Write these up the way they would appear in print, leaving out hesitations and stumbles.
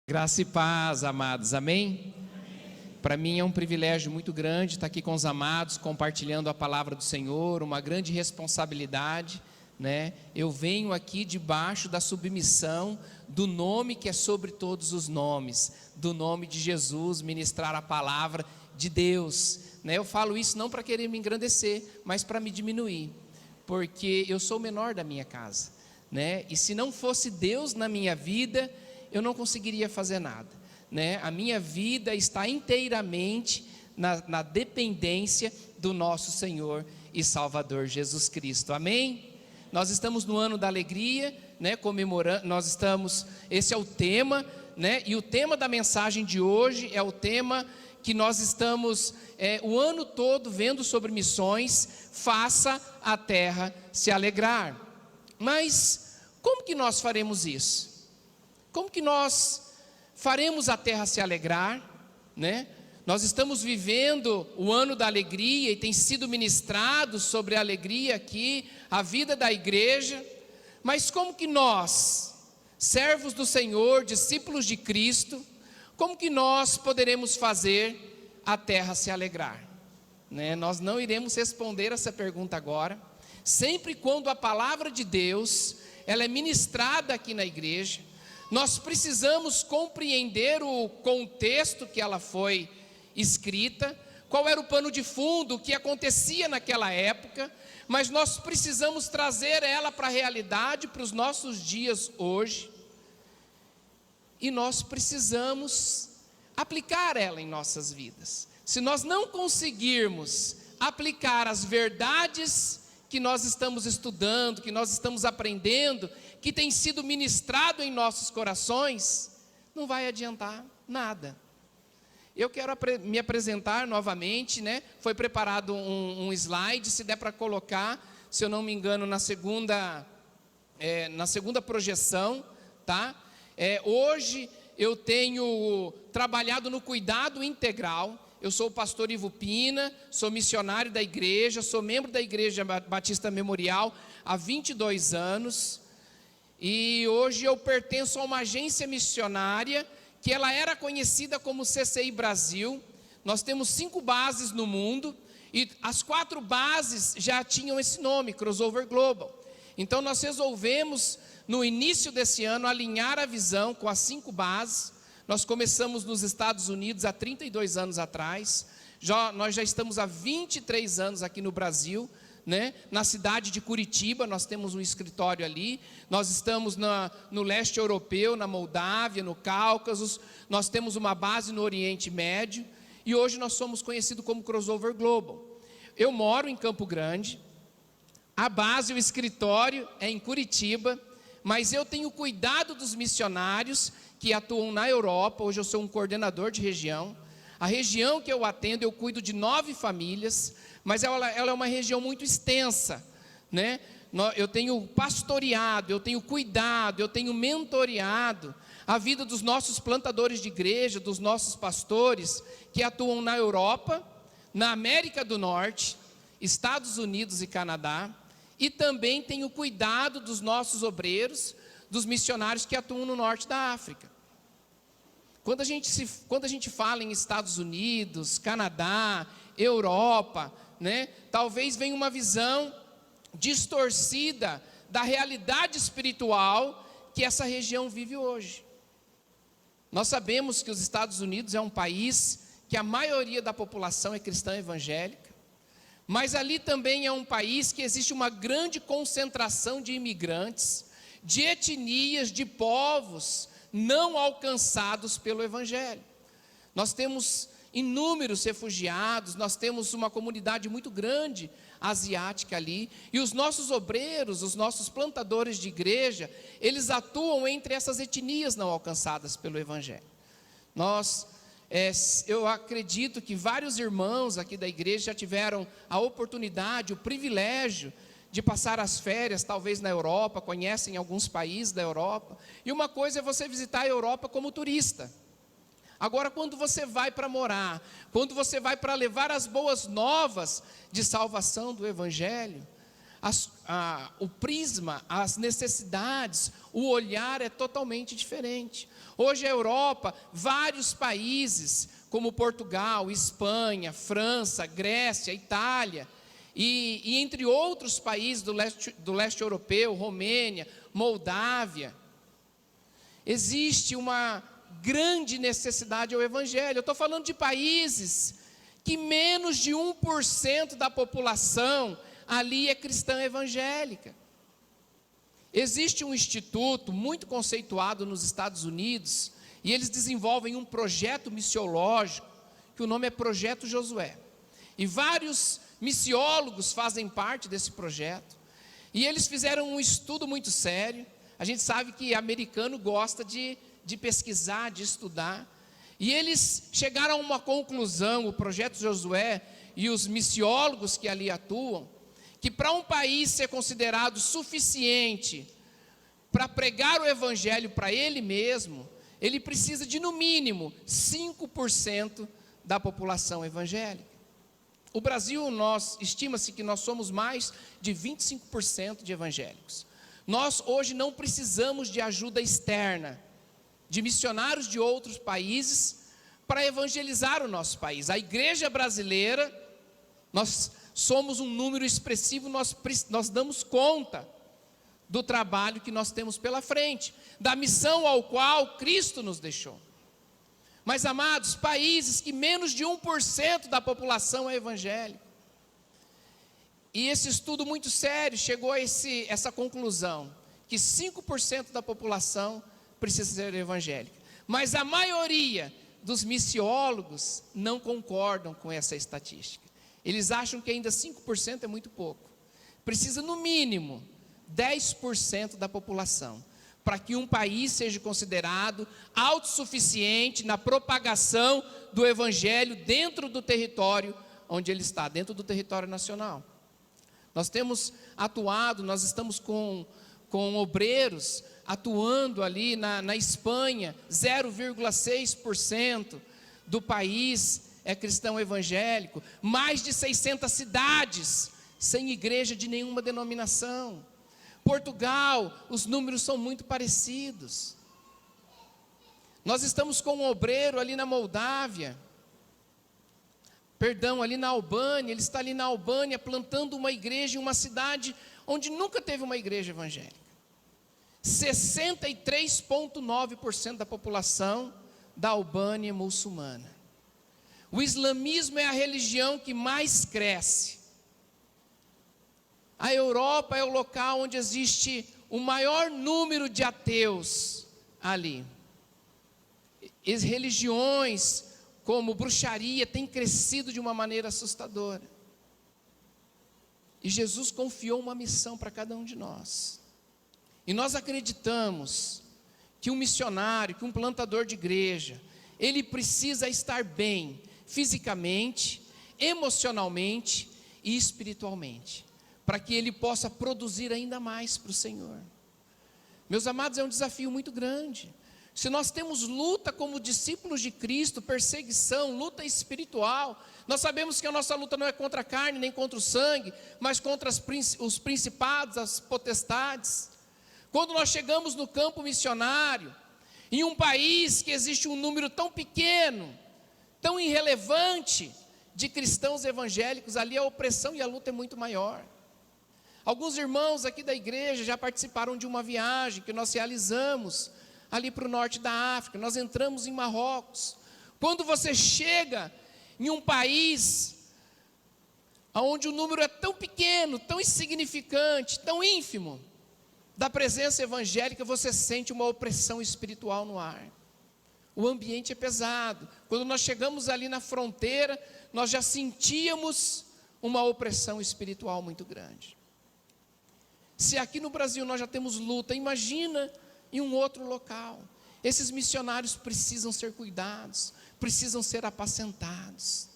Graça e paz, amados, amém? Para mim é um privilégio muito grande estar aqui com os amados, compartilhando a palavra do Senhor, uma grande responsabilidade, né? Eu venho aqui debaixo da submissão do nome que é sobre todos os nomes, do nome de Jesus, ministrar a palavra de Deus, né? Eu falo isso não para querer me engrandecer, mas para me diminuir, porque eu sou o menor da minha casa, né? E se não fosse Deus na minha vida, eu não conseguiria fazer nada, né? A minha vida está inteiramente na dependência do nosso Senhor e Salvador Jesus Cristo, amém? Nós estamos no ano da alegria, né? Comemorando, esse é o tema, né? E o tema da mensagem de hoje é o tema que nós estamos o ano todo vendo sobre missões: faça a terra se alegrar. Mas como que nós faremos isso? Como que nós faremos a terra se alegrar, né? Nós estamos vivendo o ano da alegria e tem sido ministrado sobre a alegria aqui, a vida da igreja. Mas como que nós, servos do Senhor, discípulos de Cristo, como que nós poderemos fazer a terra se alegrar, né? Nós não iremos responder essa pergunta agora. Sempre quando a palavra de Deus, ela é ministrada aqui na igreja, nós precisamos compreender o contexto que ela foi escrita, qual era o pano de fundo, o que acontecia naquela época, mas nós precisamos trazer ela para a realidade, para os nossos dias hoje, e nós precisamos aplicar ela em nossas vidas. Se nós não conseguirmos aplicar as verdades que nós estamos estudando, que nós estamos aprendendo, que tem sido ministrado em nossos corações, não vai adiantar nada. Eu quero me apresentar novamente, né? Foi preparado um slide, se der para colocar, se eu não me engano, na segunda projeção, tá? Hoje eu tenho trabalhado no cuidado integral. Eu sou o pastor Ivo Pina, sou missionário da igreja, sou membro da Igreja Batista Memorial há 22 anos. E hoje eu pertenço a uma agência missionária que ela era conhecida como CCI Brasil. Nós temos 5 bases no mundo e as 4 bases já tinham esse nome, Crossover Global. Então nós resolvemos no início desse ano alinhar a visão com as 5 bases. Nós começamos nos Estados Unidos há 32 anos atrás, nós já estamos há 23 anos aqui no Brasil, né? Na cidade de Curitiba, nós temos um escritório ali, nós estamos no leste europeu, na Moldávia, no Cáucaso, nós temos uma base no Oriente Médio, e hoje nós somos conhecidos como Crossover Global. Eu moro em Campo Grande, a base, o escritório é em Curitiba, mas eu tenho cuidado dos missionários que atuam na Europa. Hoje eu sou um coordenador de região. A região que eu atendo, eu cuido de 9 famílias, mas ela é uma região muito extensa, né? Eu tenho pastoreado, eu tenho cuidado, eu tenho mentoreado a vida dos nossos plantadores de igreja, dos nossos pastores que atuam na Europa, na América do Norte, Estados Unidos e Canadá, e também tenho cuidado dos nossos obreiros, dos missionários que atuam no norte da África. Quando a gente fala em Estados Unidos, Canadá, Europa, né, talvez venha uma visão distorcida da realidade espiritual que essa região vive hoje. Nós sabemos que os Estados Unidos é um país que a maioria da população é cristã evangélica, mas ali também é um país que existe uma grande concentração de imigrantes, de etnias, de povos não alcançados pelo Evangelho. Nós temos inúmeros refugiados, nós temos uma comunidade muito grande asiática ali, e os nossos obreiros, os nossos plantadores de igreja, eles atuam entre essas etnias não alcançadas pelo Evangelho. Eu acredito que vários irmãos aqui da igreja já tiveram a oportunidade, o privilégio de passar as férias, talvez na Europa, conhecem alguns países da Europa, e uma coisa é você visitar a Europa como turista. Agora, quando você vai para morar, quando você vai para levar as boas novas de salvação do Evangelho, o prisma, as necessidades, o olhar é totalmente diferente. Hoje a Europa, vários países como Portugal, Espanha, França, Grécia, Itália e entre outros países do leste europeu, Romênia, Moldávia, existe uma grande necessidade ao Evangelho. Eu estou falando de países que menos de 1% da população ali é cristã evangélica. Existe um instituto muito conceituado nos Estados Unidos, e eles desenvolvem um projeto missiológico, que o nome é Projeto Josué. E vários missiólogos fazem parte desse projeto. E eles fizeram um estudo muito sério. A gente sabe que americano gosta de pesquisar, de estudar. E eles chegaram a uma conclusão, o Projeto Josué e os missiólogos que ali atuam, que para um país ser considerado suficiente para pregar o Evangelho para ele mesmo, ele precisa de no mínimo 5% da população evangélica. O Brasil, estima-se que nós somos mais de 25% de evangélicos. Nós hoje não precisamos de ajuda externa, de missionários de outros países, para evangelizar o nosso país. A igreja brasileira, nós somos um número expressivo, nós damos conta do trabalho que nós temos pela frente, da missão ao qual Cristo nos deixou. Mas, amados, países que menos de 1% da população é evangélica. E esse estudo muito sério chegou a essa conclusão, que 5% da população precisa ser evangélica. Mas a maioria dos missiólogos não concordam com essa estatística. Eles acham que ainda 5% é muito pouco. Precisa, no mínimo, 10% da população, para que um país seja considerado autossuficiente na propagação do Evangelho dentro do território onde ele está, dentro do território nacional. Nós temos atuado, nós estamos com obreiros atuando ali na Espanha, 0,6% do país é cristão evangélico, mais de 600 cidades sem igreja de nenhuma denominação. Portugal, os números são muito parecidos. Nós estamos com um obreiro ali na Moldávia, ali na Albânia, ele está ali na Albânia plantando uma igreja em uma cidade onde nunca teve uma igreja evangélica. 63,9% da população da Albânia é muçulmana. O islamismo é a religião que mais cresce. A Europa é o local onde existe o maior número de ateus ali. As religiões como bruxaria têm crescido de uma maneira assustadora. E Jesus confiou uma missão para cada um de nós. E nós acreditamos que um missionário, que um plantador de igreja, ele precisa estar bem fisicamente, emocionalmente e espiritualmente, para que ele possa produzir ainda mais para o Senhor. Meus amados, é um desafio muito grande. Se nós temos luta como discípulos de Cristo, perseguição, luta espiritual, nós sabemos que a nossa luta não é contra a carne, nem contra o sangue, mas contra os principados, as potestades. Quando nós chegamos no campo missionário, em um país que existe um número tão pequeno, tão irrelevante de cristãos evangélicos, ali a opressão e a luta é muito maior. Alguns irmãos aqui da igreja já participaram de uma viagem que nós realizamos ali para o norte da África. Nós entramos em Marrocos. Quando você chega em um país onde o número é tão pequeno, tão insignificante, tão ínfimo da presença evangélica, você sente uma opressão espiritual no ar. O ambiente é pesado. Quando nós chegamos ali na fronteira, nós já sentíamos uma opressão espiritual muito grande. Se aqui no Brasil nós já temos luta, imagina em um outro local. Esses missionários precisam ser cuidados, precisam ser apacentados,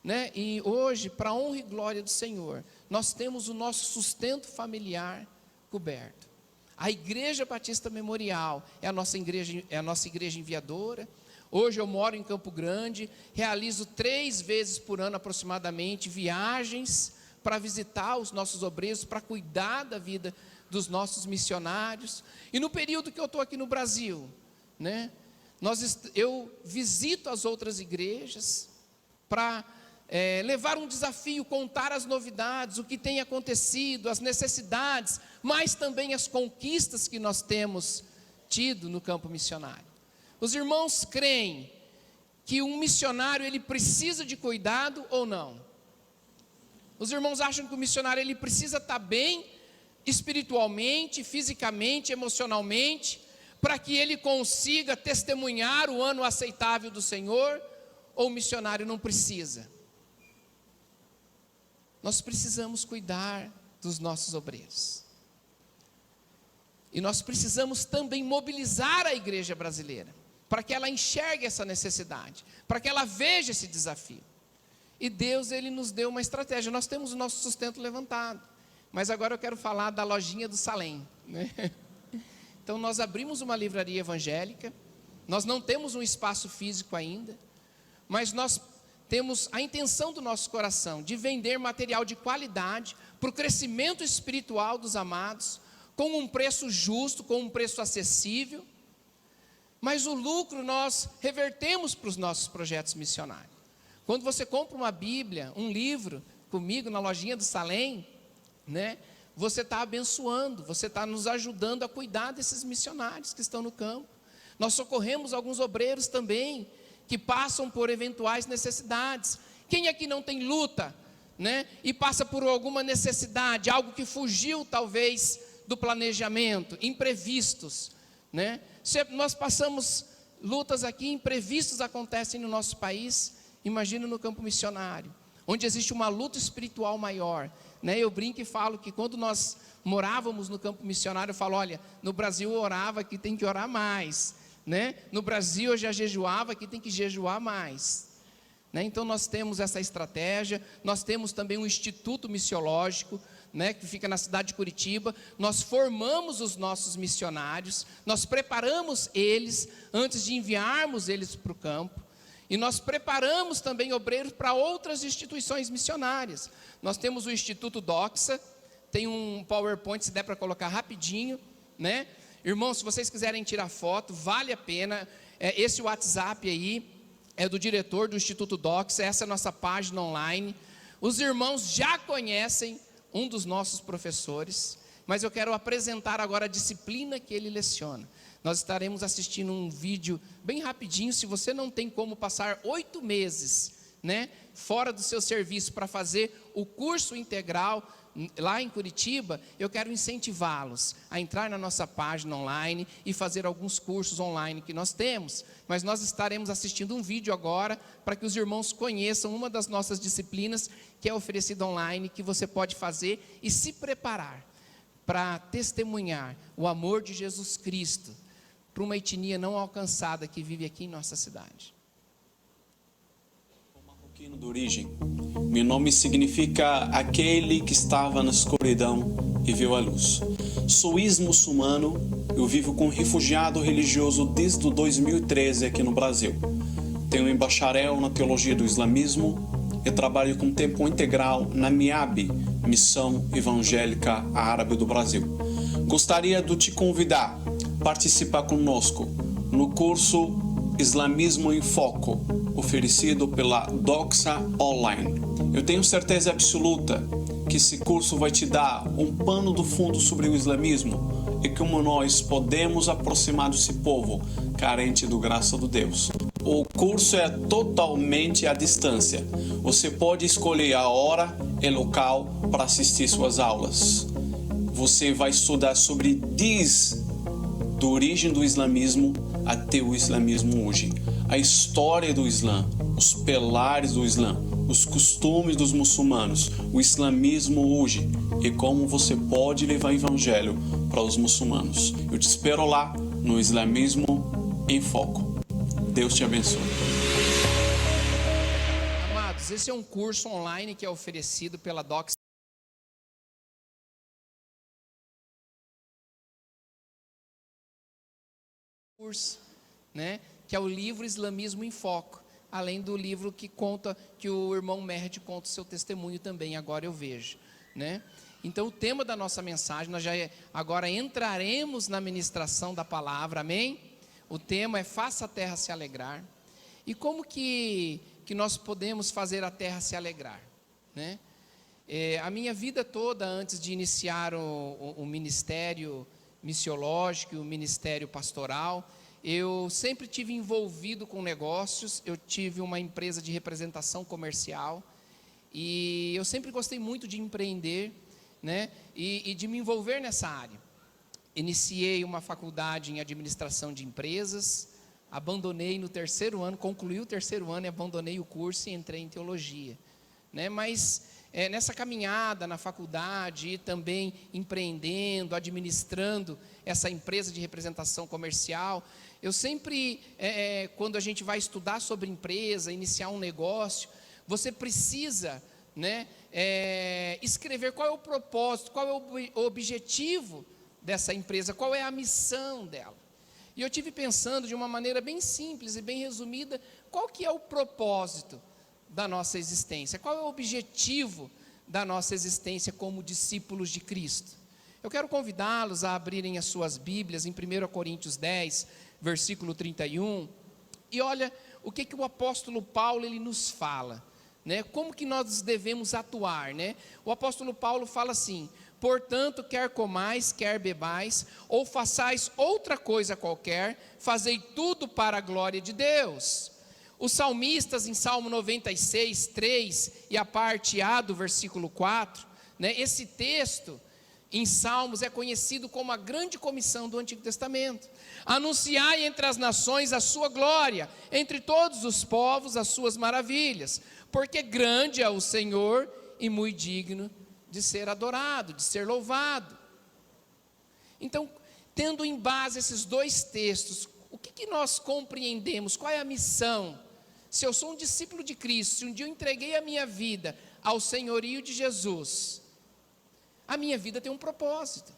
né? E hoje, para a honra e glória do Senhor, nós temos o nosso sustento familiar coberto. A Igreja Batista Memorial é a nossa igreja enviadora. Hoje eu moro em Campo Grande, realizo 3 vezes por ano aproximadamente viagens para visitar os nossos obreiros, para cuidar da vida dos nossos missionários. E no período que eu estou aqui no Brasil, né, eu visito as outras igrejas para levar um desafio, contar as novidades, o que tem acontecido, as necessidades, mas também as conquistas que nós temos tido no campo missionário. Os irmãos creem que um missionário ele precisa de cuidado ou não? Os irmãos acham que o missionário ele precisa estar bem espiritualmente, fisicamente, emocionalmente, para que ele consiga testemunhar o ano aceitável do Senhor, ou o missionário não precisa? Nós precisamos cuidar dos nossos obreiros. E nós precisamos também mobilizar a igreja brasileira, para que ela enxergue essa necessidade, para que ela veja esse desafio. E Deus, Ele nos deu uma estratégia. Nós temos o nosso sustento levantado, mas agora eu quero falar da lojinha do Salém, né? Então nós abrimos uma livraria evangélica, nós não temos um espaço físico ainda, mas nós temos a intenção do nosso coração de vender material de qualidade para o crescimento espiritual dos amados, com um preço justo, com um preço acessível, mas o lucro nós revertemos para os nossos projetos missionários. Quando você compra uma Bíblia, um livro, comigo na lojinha do Salém, né, você está abençoando, você está nos ajudando a cuidar desses missionários que estão no campo. Nós socorremos alguns obreiros também, que passam por eventuais necessidades. Quem aqui não tem luta, né, e passa por alguma necessidade, algo que fugiu talvez do planejamento, imprevistos, né? Nós passamos lutas aqui, imprevistos acontecem no nosso país, imagina no campo missionário, onde existe uma luta espiritual maior, né? Eu brinco e falo que quando nós morávamos no campo missionário, eu falo, olha, no Brasil eu orava, aqui tem que orar mais, né? No Brasil eu já jejuava, aqui tem que jejuar mais, né? Então nós temos essa estratégia, nós temos também um instituto missiológico, né, que fica na cidade de Curitiba. Nós formamos os nossos missionários, nós preparamos eles antes de enviarmos eles para o campo, e nós preparamos também obreiros para outras instituições missionárias. Nós temos o Instituto Doxa, tem um PowerPoint, se der para colocar rapidinho, né? Irmãos, se vocês quiserem tirar foto, vale a pena. Esse WhatsApp aí é do diretor do Instituto Doxa, essa é a nossa página online. Os irmãos já conhecem um dos nossos professores, mas eu quero apresentar agora a disciplina que ele leciona. Nós estaremos assistindo um vídeo bem rapidinho. Se você não tem como passar 8 meses, né, fora do seu serviço para fazer o curso integral lá em Curitiba, eu quero incentivá-los a entrar na nossa página online e fazer alguns cursos online que nós temos. Mas nós estaremos assistindo um vídeo agora para que os irmãos conheçam uma das nossas disciplinas que é oferecida online, que você pode fazer e se preparar para testemunhar o amor de Jesus Cristo para uma etnia não alcançada que vive aqui em nossa cidade. Marroquino de origem, meu nome significa aquele que estava na escuridão e viu a luz. Sou ex-muçulmano, eu vivo como refugiado religioso desde o 2013 aqui no Brasil. Tenho um bacharel na teologia do islamismo e trabalho com tempo integral na MIAB, Missão Evangélica Árabe do Brasil. Gostaria de te convidar a participar conosco no curso Islamismo em Foco, oferecido pela Doxa Online. Eu tenho certeza absoluta que esse curso vai te dar um pano do fundo sobre o islamismo e como nós podemos aproximar desse povo carente do graça de Deus. O curso é totalmente à distância. Você pode escolher a hora e local para assistir suas aulas. Você vai estudar sobre desde a origem do islamismo até o islamismo hoje, a história do Islã, os pilares do Islã, os costumes dos muçulmanos, o islamismo hoje e como você pode levar o evangelho para os muçulmanos. Eu te espero lá no Islamismo em Foco. Deus te abençoe. Amados, esse é um curso online que é oferecido pela Doxa, né, que é o livro Islamismo em Foco. além do livro que conta, que o irmão Merd conta o seu testemunho também, agora eu vejo, né? Então o tema da nossa mensagem, nós agora entraremos na ministração da palavra, amém? O tema é faça a terra se alegrar. E como que nós podemos fazer a terra se alegrar, né? A minha vida toda, antes de iniciar o ministério missiológico, o ministério pastoral, eu sempre tive envolvido com negócios. Eu tive uma empresa de representação comercial e eu sempre gostei muito de empreender, né? E de me envolver nessa área. Iniciei uma faculdade em administração de empresas, abandonei no terceiro ano, concluí o terceiro ano e abandonei o curso e entrei em teologia, né? Mas nessa caminhada na faculdade e também empreendendo, administrando essa empresa de representação comercial, eu sempre, quando a gente vai estudar sobre empresa, iniciar um negócio, você precisa, né, escrever qual é o propósito, qual é o objetivo dessa empresa, qual é a missão dela. E eu tive pensando de uma maneira bem simples e bem resumida, qual que é o propósito da nossa existência, qual é o objetivo da nossa existência como discípulos de Cristo. Eu quero convidá-los a abrirem as suas Bíblias em 1 Coríntios 10, versículo 31, e olha o que o apóstolo Paulo ele nos fala, né? Como que nós devemos atuar, né? O apóstolo Paulo fala assim: portanto, quer comais, quer bebais, ou façais outra coisa qualquer, fazei tudo para a glória de Deus. Os salmistas em Salmo 96, 3 e a parte A do versículo 4, né, esse texto em Salmos é conhecido como a grande comissão do Antigo Testamento. Anunciai entre as nações a sua glória, entre todos os povos as suas maravilhas, porque grande é o Senhor e muito digno de ser adorado, de ser louvado. Então, tendo em base esses dois textos, o que nós compreendemos? Qual é a missão? Se eu sou um discípulo de Cristo, se um dia eu entreguei a minha vida ao senhorio de Jesus, a minha vida tem um propósito,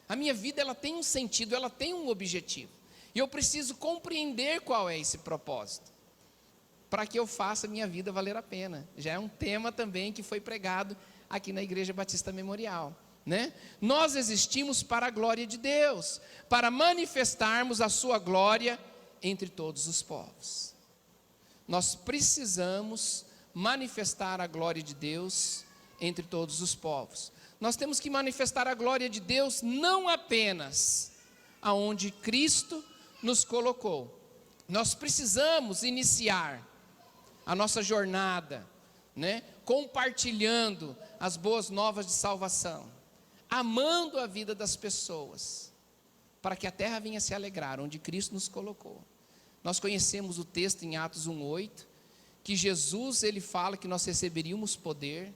a minha vida ela tem um sentido, ela tem um objetivo, e eu preciso compreender qual é esse propósito, para que eu faça a minha vida valer a pena. Já é um tema também que foi pregado aqui na Igreja Batista Memorial, né? Nós existimos para a glória de Deus, para manifestarmos a sua glória entre todos os povos. Nós precisamos manifestar a glória de Deus entre todos os povos. Nós temos que manifestar a glória de Deus não apenas aonde Cristo nos colocou. Nós precisamos iniciar a nossa jornada, né, compartilhando as boas novas de salvação, amando a vida das pessoas, para que a terra venha se alegrar onde Cristo nos colocou. Nós conhecemos o texto em Atos 1:8, que Jesus ele fala que nós receberíamos poder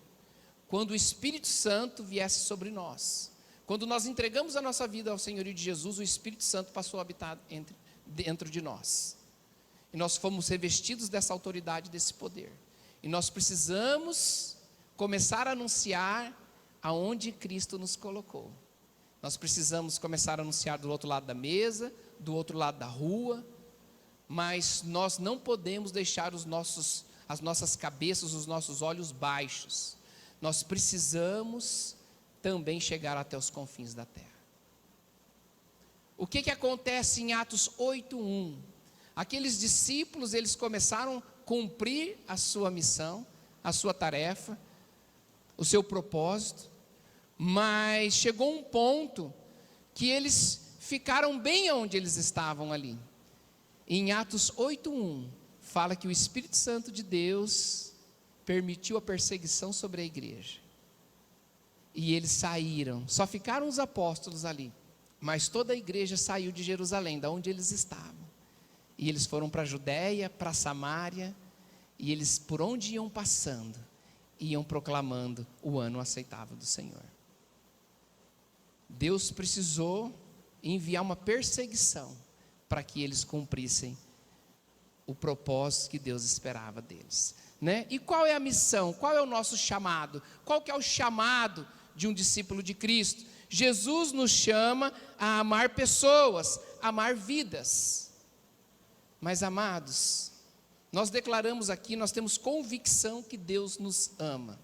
quando o Espírito Santo viesse sobre nós. Quando nós entregamos a nossa vida ao senhorio de Jesus, o Espírito Santo passou a habitar dentro de nós. E nós fomos revestidos dessa autoridade, desse poder. E nós precisamos começar a anunciar aonde Cristo nos colocou. Nós precisamos começar a anunciar do outro lado da mesa, do outro lado da rua, mas nós não podemos deixar as nossas cabeças, os nossos olhos baixos. Nós precisamos também chegar até os confins da terra. O que acontece em Atos 8:1? Aqueles discípulos, eles começaram a cumprir a sua missão, a sua tarefa, o seu propósito, mas chegou um ponto que eles ficaram bem onde eles estavam ali. Em Atos 8:1, fala que o Espírito Santo de Deus permitiu a perseguição sobre a igreja. E eles saíram, só ficaram os apóstolos ali, mas toda a igreja saiu de Jerusalém, da onde eles estavam. E eles foram para a Judéia, para Samária, e eles por onde iam passando, iam proclamando o ano aceitável do Senhor. Deus precisou enviar uma perseguição para que eles cumprissem o propósito que Deus esperava deles, né? E qual é a missão? Qual é o nosso chamado? Qual que é o chamado de um discípulo de Cristo? Jesus nos chama a amar pessoas, amar vidas. Mas amados, nós declaramos aqui, nós temos convicção que Deus nos ama.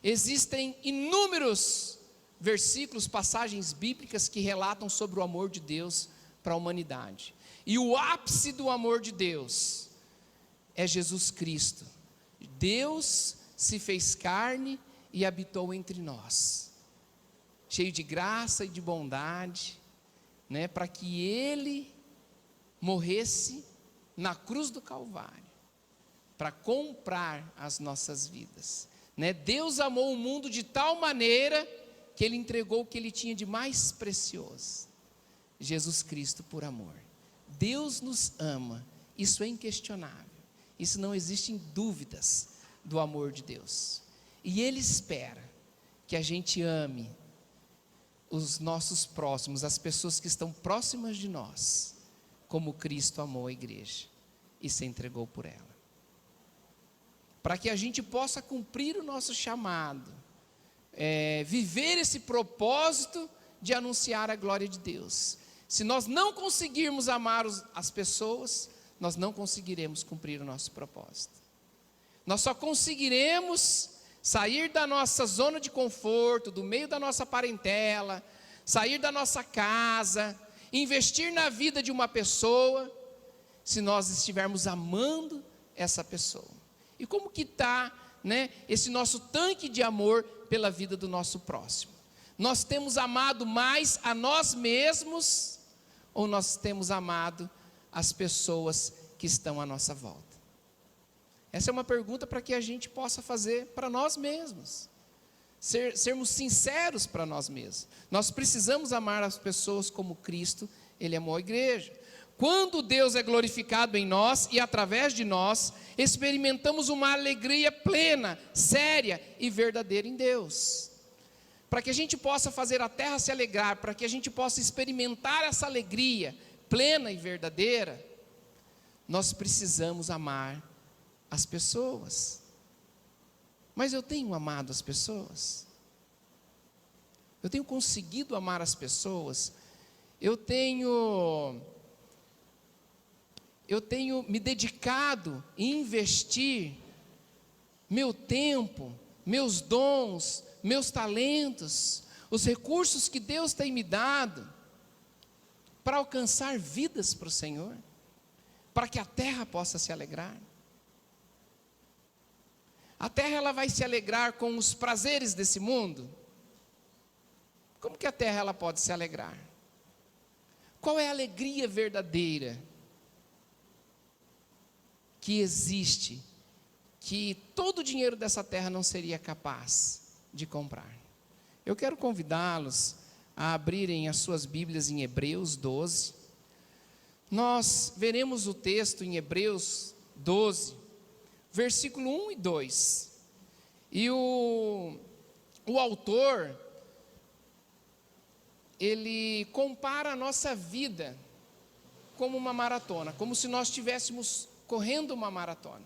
Existem inúmeros versículos, passagens bíblicas que relatam sobre o amor de Deus para a humanidade. E o ápice do amor de Deus é Jesus Cristo. Deus se fez carne e habitou entre nós, cheio de graça e de bondade, né, para que Ele morresse na cruz do Calvário, para comprar as nossas vidas, né? Deus amou o mundo de tal maneira que Ele entregou o que Ele tinha de mais precioso, Jesus Cristo por amor. Deus nos ama, isso é inquestionável, isso não existem dúvidas do amor de Deus, e Ele espera que a gente ame os nossos próximos, as pessoas que estão próximas de nós, como Cristo amou a igreja e se entregou por ela, para que a gente possa cumprir o nosso chamado, viver esse propósito de anunciar a glória de Deus. Se nós não conseguirmos amar as pessoas, nós não conseguiremos cumprir o nosso propósito. Nós só conseguiremos sair da nossa zona de conforto, do meio da nossa parentela, sair da nossa casa, investir na vida de uma pessoa, se nós estivermos amando essa pessoa. E como que está, né, esse nosso tanque de amor pela vida do nosso próximo? Nós temos amado mais a nós mesmos, ou nós temos amado as pessoas que estão à nossa volta? Essa é uma pergunta para que a gente possa fazer para nós mesmos, sermos sinceros para nós mesmos. Nós precisamos amar as pessoas como Cristo, Ele amou a igreja. Quando Deus é glorificado em nós e através de nós, experimentamos uma alegria plena, séria e verdadeira em Deus. Para que a gente possa fazer a terra se alegrar, para que a gente possa experimentar essa alegria plena e verdadeira, nós precisamos amar as pessoas. Mas eu tenho amado as pessoas? Eu tenho conseguido amar as pessoas? Eu tenho me dedicado em investir meu tempo, meus dons, meus talentos, os recursos que Deus tem me dado, para alcançar vidas para o Senhor, para que a terra possa se alegrar. A terra, ela vai se alegrar com os prazeres desse mundo? Como que a terra, ela pode se alegrar? Qual é a alegria verdadeira que existe, que todo o dinheiro dessa terra não seria capaz de comprar? Eu quero convidá-los a abrirem as suas Bíblias em Hebreus 12. Nós veremos o texto em Hebreus 12, versículo 1 e 2. E o autor, ele compara a nossa vida como uma maratona, como se nós estivéssemos correndo uma maratona.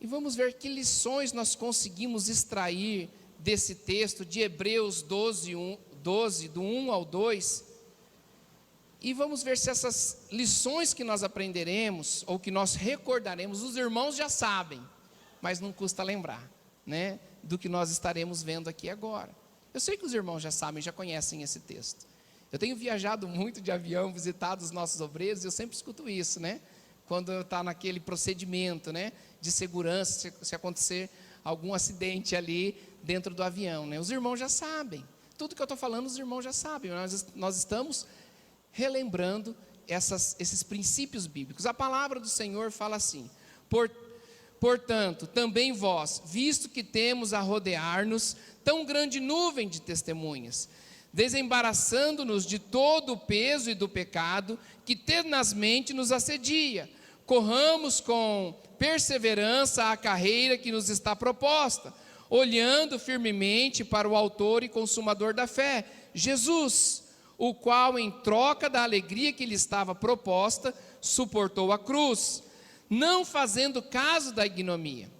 E vamos ver que lições nós conseguimos extrair desse texto de Hebreus 12, do 1 ao 2. E vamos ver se essas lições que nós aprenderemos, ou que nós recordaremos, os irmãos já sabem, mas não custa lembrar, né, do que nós estaremos vendo aqui agora. Eu sei que os irmãos já sabem, já conhecem esse texto. Eu tenho viajado muito de avião, visitado os nossos obreiros, e eu sempre escuto isso, né? Quando está naquele procedimento, né, de segurança, se acontecer algum acidente ali dentro do avião, né? Os irmãos já sabem. Tudo que eu estou falando, os irmãos já sabem. Nós estamos relembrando esses princípios bíblicos. A palavra do Senhor fala assim: portanto, também vós, visto que temos a rodear-nos tão grande nuvem de testemunhas, desembaraçando-nos de todo o peso e do pecado que tenazmente nos assedia, corramos com perseverança a carreira que nos está proposta, olhando firmemente para o autor e consumador da fé, Jesus, o qual, em troca da alegria que lhe estava proposta, suportou a cruz, não fazendo caso da ignomia,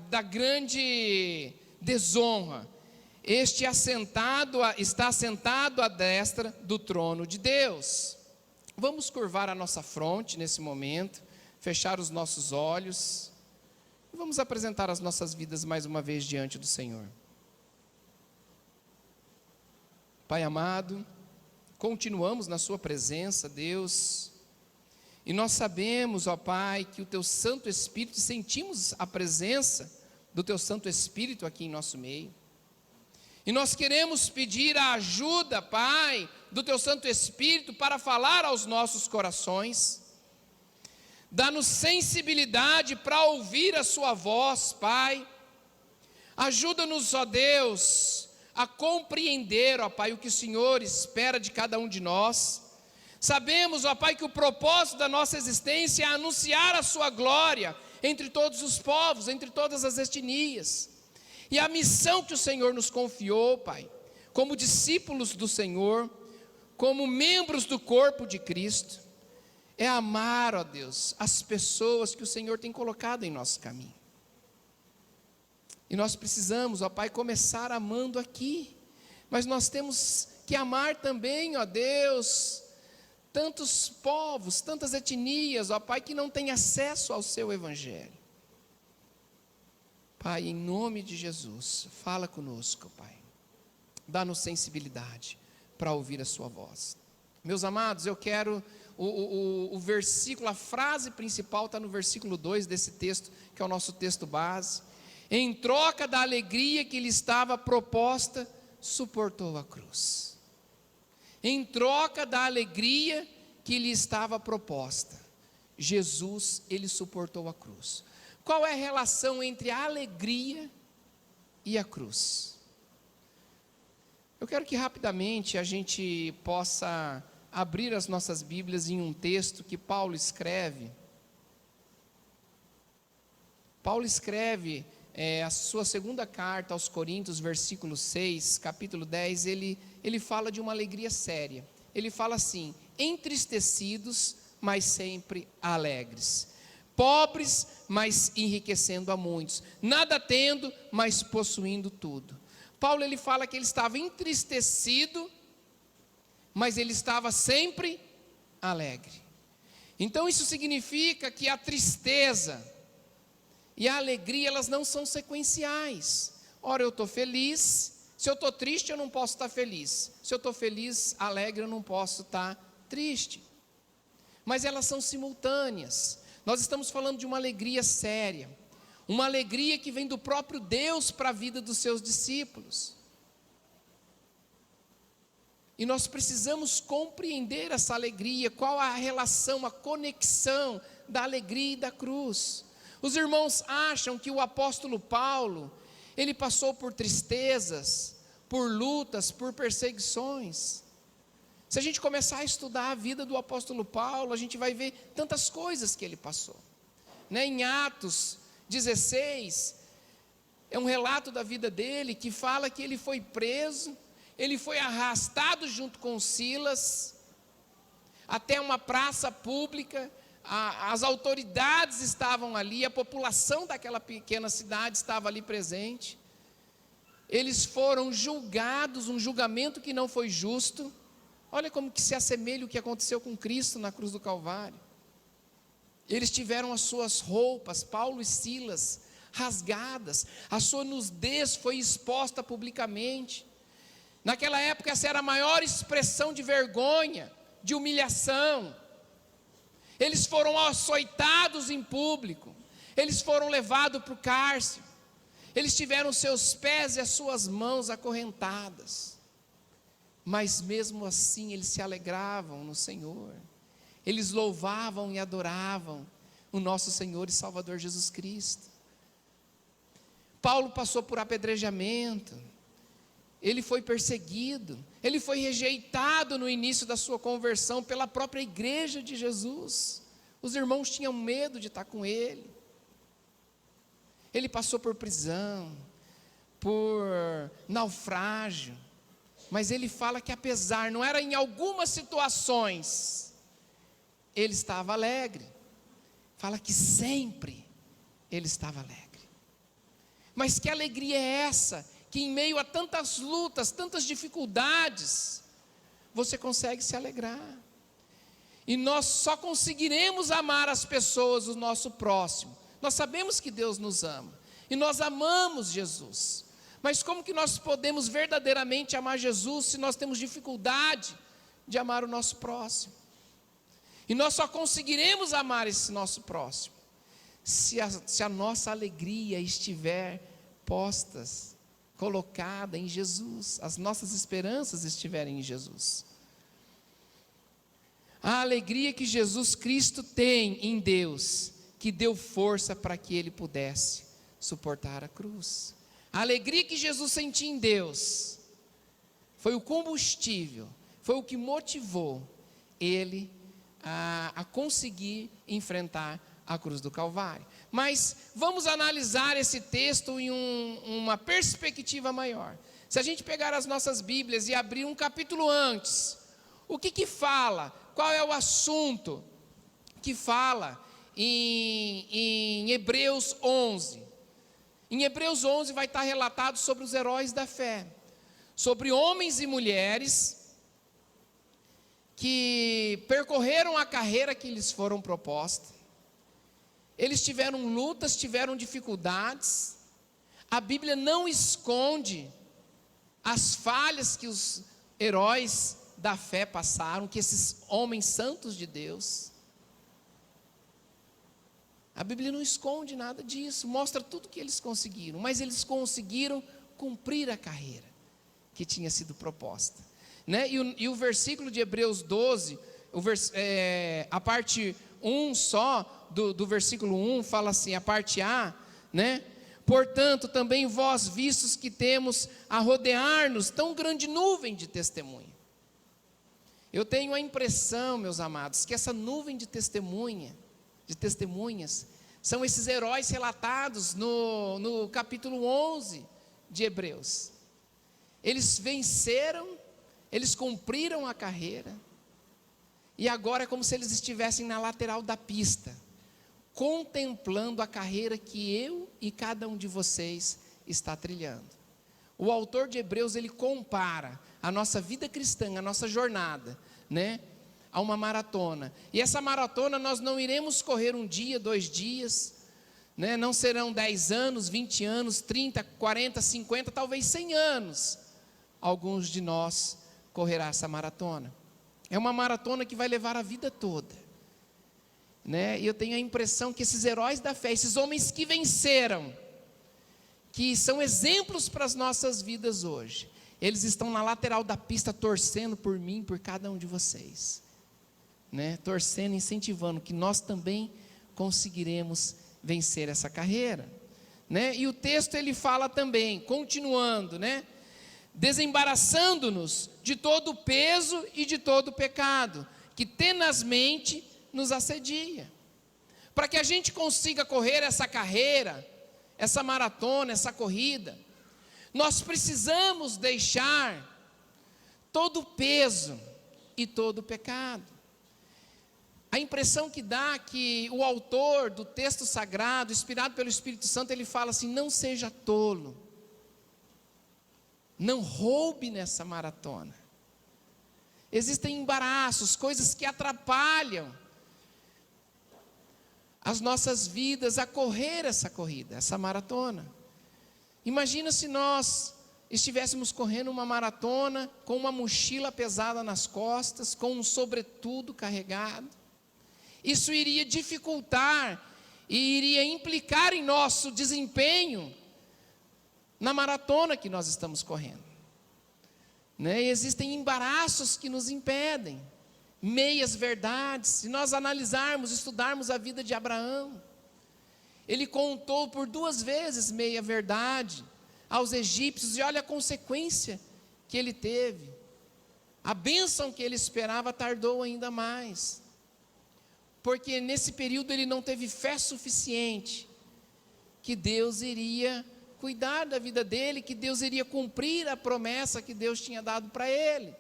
da grande desonra. Este está assentado à destra do trono de Deus. Vamos curvar a nossa fronte nesse momento, fechar os nossos olhos e vamos apresentar as nossas vidas mais uma vez diante do Senhor. Pai amado, continuamos na sua presença, Deus, e nós sabemos, ó Pai, que o Teu Santo Espírito, sentimos a presença do Teu Santo Espírito aqui em nosso meio. E nós queremos pedir a ajuda, Pai, do Teu Santo Espírito para falar aos nossos corações. Dá-nos sensibilidade para ouvir a Sua voz, Pai. Ajuda-nos, ó Deus, a compreender, ó Pai, o que o Senhor espera de cada um de nós. Sabemos, ó Pai, que o propósito da nossa existência é anunciar a Sua glória entre todos os povos, entre todas as etnias. E a missão que o Senhor nos confiou, Pai, como discípulos do Senhor, como membros do corpo de Cristo, é amar, ó Deus, as pessoas que o Senhor tem colocado em nosso caminho. E nós precisamos, ó Pai, começar amando aqui, mas nós temos que amar também, ó Deus, tantos povos, tantas etnias, ó Pai, que não têm acesso ao Seu Evangelho. Pai, em nome de Jesus, fala conosco, Pai. Dá-nos sensibilidade para ouvir a Sua voz. Meus amados, eu quero, o versículo, a frase principal está no versículo 2 desse texto, que é o nosso texto base. Em troca da alegria que lhe estava proposta, suportou a cruz. Em troca da alegria que lhe estava proposta, Jesus, Ele suportou a cruz. Qual é a relação entre a alegria e a cruz? Eu quero que rapidamente a gente possa abrir as nossas Bíblias em um texto que Paulo escreve. Paulo escreve a sua segunda carta aos Coríntios, versículo 6, capítulo 10, ele fala de uma alegria séria. Ele fala assim: entristecidos, mas sempre alegres. Pobres, mas enriquecendo a muitos. Nada tendo, mas possuindo tudo. Paulo, ele fala que ele estava entristecido, mas ele estava sempre alegre. Então isso significa que a tristeza e a alegria, elas não são sequenciais. Ora eu estou feliz, se eu estou triste eu não posso estar feliz. Se eu estou feliz, alegre, eu não posso estar triste. Mas elas são simultâneas. Nós estamos falando de uma alegria séria, uma alegria que vem do próprio Deus para a vida dos seus discípulos. E nós precisamos compreender essa alegria, qual a relação, a conexão da alegria e da cruz. Os irmãos acham que o apóstolo Paulo, ele passou por tristezas, por lutas, por perseguições. Se a gente começar a estudar a vida do apóstolo Paulo, a gente vai ver tantas coisas que ele passou. Em Atos 16, é um relato da vida dele, que fala que ele foi preso, ele foi arrastado junto com Silas, até uma praça pública, as autoridades estavam ali, a população daquela pequena cidade estava ali presente. Eles foram julgados, um julgamento que não foi justo. Olha como que se assemelha o que aconteceu com Cristo na cruz do Calvário. Eles tiveram as suas roupas, Paulo e Silas, rasgadas, a sua nudez foi exposta publicamente. Naquela época essa era a maior expressão de vergonha, de humilhação. Eles foram açoitados em público, eles foram levados para o cárcere, eles tiveram seus pés e as suas mãos acorrentadas. Mas mesmo assim eles se alegravam no Senhor, eles louvavam e adoravam o nosso Senhor e Salvador Jesus Cristo. Paulo passou por apedrejamento, ele foi perseguido, ele foi rejeitado no início da sua conversão pela própria igreja de Jesus. Os irmãos tinham medo de estar com ele. Ele passou por prisão, por naufrágio. Mas ele fala que apesar, não era em algumas situações, ele estava alegre. Fala que sempre ele estava alegre. Mas que alegria é essa? Que em meio a tantas lutas, tantas dificuldades, você consegue se alegrar. E nós só conseguiremos amar as pessoas, o nosso próximo. Nós sabemos que Deus nos ama. E nós amamos Jesus. Mas como que nós podemos verdadeiramente amar Jesus se nós temos dificuldade de amar o nosso próximo? E nós só conseguiremos amar esse nosso próximo se a nossa alegria estiver colocada em Jesus, as nossas esperanças estiverem em Jesus. A alegria que Jesus Cristo tem em Deus, que deu força para que Ele pudesse suportar a cruz. A alegria que Jesus sentia em Deus, foi o combustível, foi o que motivou Ele a conseguir enfrentar a cruz do Calvário. Mas vamos analisar esse texto em uma perspectiva maior. Se a gente pegar as nossas Bíblias e abrir um capítulo antes, o que fala? Qual é o assunto que fala em Hebreus 11? Em Hebreus 11 vai estar relatado sobre os heróis da fé, sobre homens e mulheres que percorreram a carreira que lhes foram proposta. Eles tiveram lutas, tiveram dificuldades. A Bíblia não esconde as falhas que os heróis da fé passaram, que esses homens santos de Deus. A Bíblia não esconde nada disso, mostra tudo que eles conseguiram, mas eles conseguiram cumprir a carreira que tinha sido proposta, né? E o versículo de Hebreus 12, a parte 1 só, do versículo 1, fala assim, a parte A, né? Portanto, também vós, vistos que temos a rodear-nos tão grande nuvem de testemunha. Eu tenho a impressão, meus amados, que essa nuvem de testemunhas, são esses heróis relatados no capítulo 11 de Hebreus. Eles venceram, eles cumpriram a carreira, e agora é como se eles estivessem na lateral da pista, contemplando a carreira que eu e cada um de vocês está trilhando. O autor de Hebreus, ele compara a nossa vida cristã, a nossa jornada, né, a uma maratona. E essa maratona nós não iremos correr um dia, 2 dias, né, não serão 10 anos, 20 anos, 30, 40, 50, talvez 100 anos. Alguns de nós correrá essa maratona. É uma maratona que vai levar a vida toda, né? E eu tenho a impressão que esses heróis da fé, esses homens que venceram, que são exemplos para as nossas vidas hoje, eles estão na lateral da pista torcendo por mim, por cada um de vocês, né? Torcendo, incentivando que nós também conseguiremos vencer essa carreira, né? E o texto ele fala também, continuando, né? Desembaraçando-nos de todo o peso e de todo o pecado que tenazmente nos assedia, para que a gente consiga correr essa carreira, essa maratona, essa corrida, nós precisamos deixar todo o peso e todo o pecado. A impressão que dá que o autor do texto sagrado, inspirado pelo Espírito Santo, ele fala assim: não seja tolo, não roube nessa maratona. Existem embaraços, coisas que atrapalham as nossas vidas a correr essa corrida, essa maratona. Imagina se nós estivéssemos correndo uma maratona com uma mochila pesada nas costas, com um sobretudo carregado. Isso iria dificultar e iria implicar em nosso desempenho na maratona que nós estamos correndo, né? E existem embaraços que nos impedem, meias verdades. Se nós analisarmos, estudarmos a vida de Abraão, ele contou por 2 vezes meia verdade aos egípcios, e olha a consequência que ele teve. A bênção que ele esperava tardou ainda mais, porque nesse período ele não teve fé suficiente que Deus iria cuidar da vida dele, que Deus iria cumprir a promessa que Deus tinha dado para ele.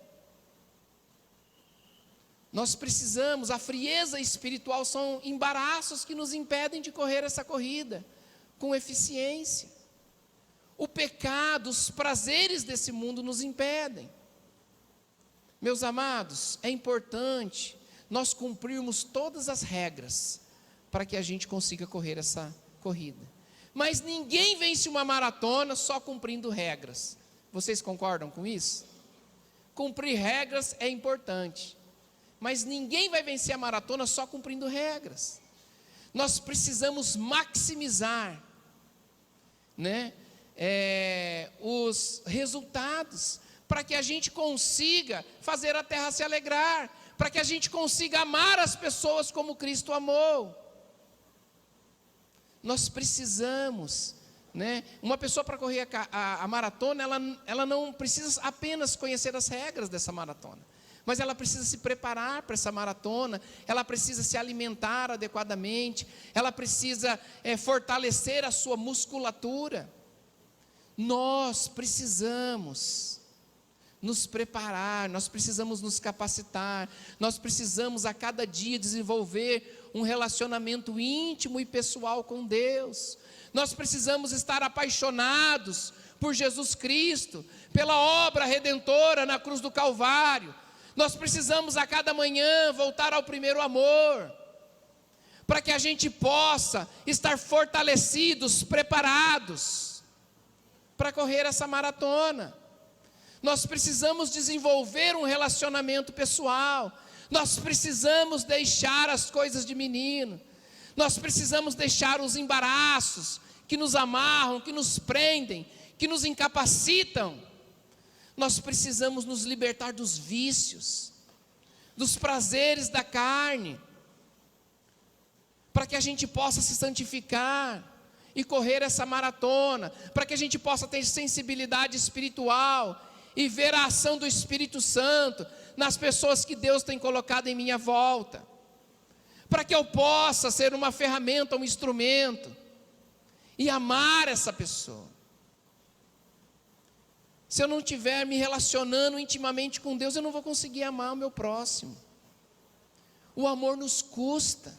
Nós precisamos, a frieza espiritual são embaraços que nos impedem de correr essa corrida com eficiência. O pecado, os prazeres desse mundo nos impedem. Meus amados, é importante nós cumprirmos todas as regras para que a gente consiga correr essa corrida. Mas ninguém vence uma maratona só cumprindo regras. Vocês concordam com isso? Cumprir regras é importante, mas ninguém vai vencer a maratona só cumprindo regras. Nós precisamos maximizar, né, os resultados, para que a gente consiga fazer a terra se alegrar, para que a gente consiga amar as pessoas como Cristo amou. Nós precisamos, né? Uma pessoa para correr a maratona, ela não precisa apenas conhecer as regras dessa maratona, mas ela precisa se preparar para essa maratona, ela precisa se alimentar adequadamente, ela precisa fortalecer a sua musculatura. Nós precisamos nos preparar, nós precisamos nos capacitar, nós precisamos a cada dia desenvolver um relacionamento íntimo e pessoal com Deus. Nós precisamos estar apaixonados por Jesus Cristo, pela obra redentora na cruz do Calvário. Nós precisamos a cada manhã voltar ao primeiro amor, para que a gente possa estar fortalecidos, preparados para correr essa maratona. Nós precisamos desenvolver um relacionamento pessoal, nós precisamos deixar as coisas de menino, nós precisamos deixar os embaraços que nos amarram, que nos prendem, que nos incapacitam. Nós precisamos nos libertar dos vícios, dos prazeres da carne, para que a gente possa se santificar e correr essa maratona, para que a gente possa ter sensibilidade espiritual e ver a ação do Espírito Santo nas pessoas que Deus tem colocado em minha volta, para que eu possa ser uma ferramenta, um instrumento, e amar essa pessoa. Se eu não estiver me relacionando intimamente com Deus, eu não vou conseguir amar o meu próximo. O amor nos custa,